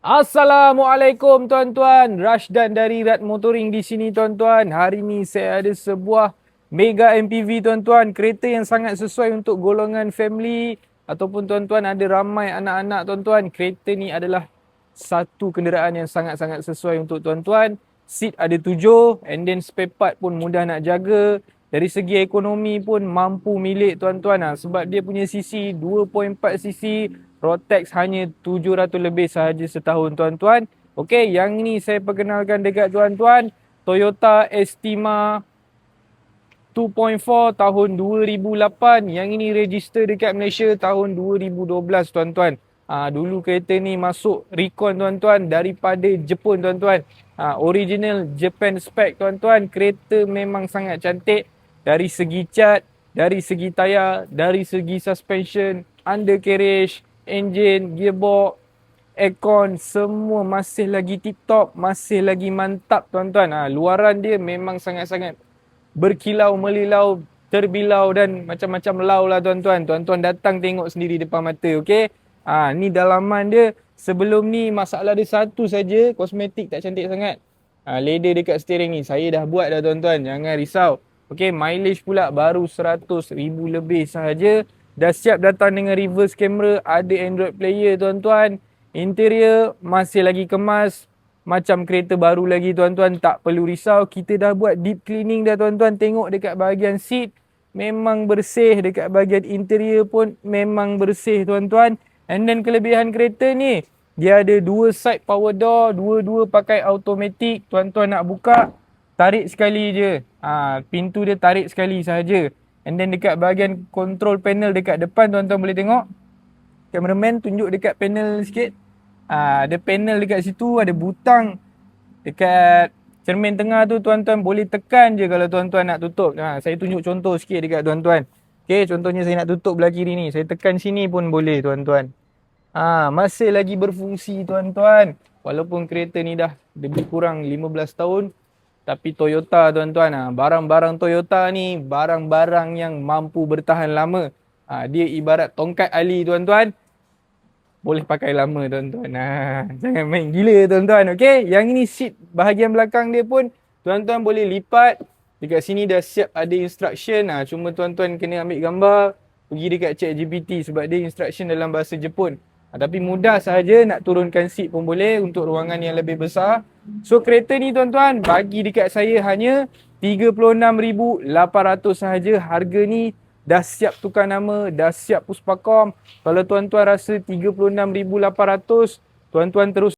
Assalamualaikum tuan-tuan, Rashdan dari Rad Motoring di sini tuan-tuan. Hari ni saya ada sebuah mega MPV tuan-tuan, kereta yang sangat sesuai untuk golongan family ataupun tuan-tuan ada ramai anak-anak tuan-tuan. Kereta ni adalah satu kenderaan yang sangat-sangat sesuai untuk tuan-tuan. Seat ada 7 and then spare part pun mudah nak jaga. Dari segi ekonomi pun mampu milik tuan-tuan sebab dia punya cc 2.4 cc. Road tax hanya 700 lebih sahaja setahun tuan-tuan. Okey, yang ni saya perkenalkan dekat tuan-tuan. Toyota Estima 2.4 tahun 2008. Yang ini register dekat Malaysia tahun 2012 tuan-tuan. Dulu kereta ni masuk recon tuan-tuan daripada Jepun tuan-tuan. Original Japan spec tuan-tuan. Kereta memang sangat cantik. Dari segi cat, dari segi tayar, dari segi suspension, undercarriage, engine, gearbox, aircon, semua masih lagi tip-top, masih lagi mantap tuan-tuan. Luaran dia memang sangat-sangat berkilau, melilau, terbilau dan macam-macam lau lah tuan-tuan. Tuan-tuan datang tengok sendiri depan mata, okey? Ni dalaman dia. Sebelum ni masalah dia satu saja, kosmetik tak cantik sangat. Leather dekat steering ni, saya dah buat dah tuan-tuan, jangan risau. Okey, mileage pula baru 100,000 lebih sahaja. Dah siap datang dengan reverse camera, ada Android player tuan-tuan. Interior masih lagi kemas, macam kereta baru lagi tuan-tuan, tak perlu risau. Kita dah buat deep cleaning dah tuan-tuan. Tengok dekat bahagian seat, memang bersih. Dekat bahagian interior pun memang bersih tuan-tuan. And then kelebihan kereta ni, dia ada 2 side power door, dua-dua pakai automatic. Tuan-tuan nak buka, tarik sekali je. Pintu dia tarik sekali sahaja. And then dekat bahagian control panel dekat depan tuan-tuan boleh tengok. Cameraman tunjuk dekat panel sikit. Ada panel dekat situ, ada butang. Dekat cermin tengah tu tuan-tuan boleh tekan je kalau tuan-tuan nak tutup. Saya tunjuk contoh sikit dekat tuan-tuan. Okay, contohnya saya nak tutup belah kiri ni. Saya tekan sini pun boleh tuan-tuan. Masih lagi berfungsi tuan-tuan. Walaupun kereta ni dah lebih kurang 15 tahun. Tapi Toyota tuan-tuan, barang-barang Toyota ni barang-barang yang mampu bertahan lama. Dia ibarat tongkat ali tuan-tuan. Boleh pakai lama tuan-tuan. Jangan main gila tuan-tuan. Okey, yang ini seat bahagian belakang dia pun tuan-tuan boleh lipat. Dekat sini dah siap ada instruction. Cuma tuan-tuan kena ambil gambar, pergi dekat ChatGPT sebab dia instruction dalam bahasa Jepun. Tapi mudah sahaja nak turunkan seat pun boleh untuk ruangan yang lebih besar. So kereta ni tuan-tuan bagi dekat saya hanya 36,800 sahaja. Harga ni dah siap tukar nama, dah siap puspakom. Kalau tuan-tuan rasa 36,800, tuan-tuan terus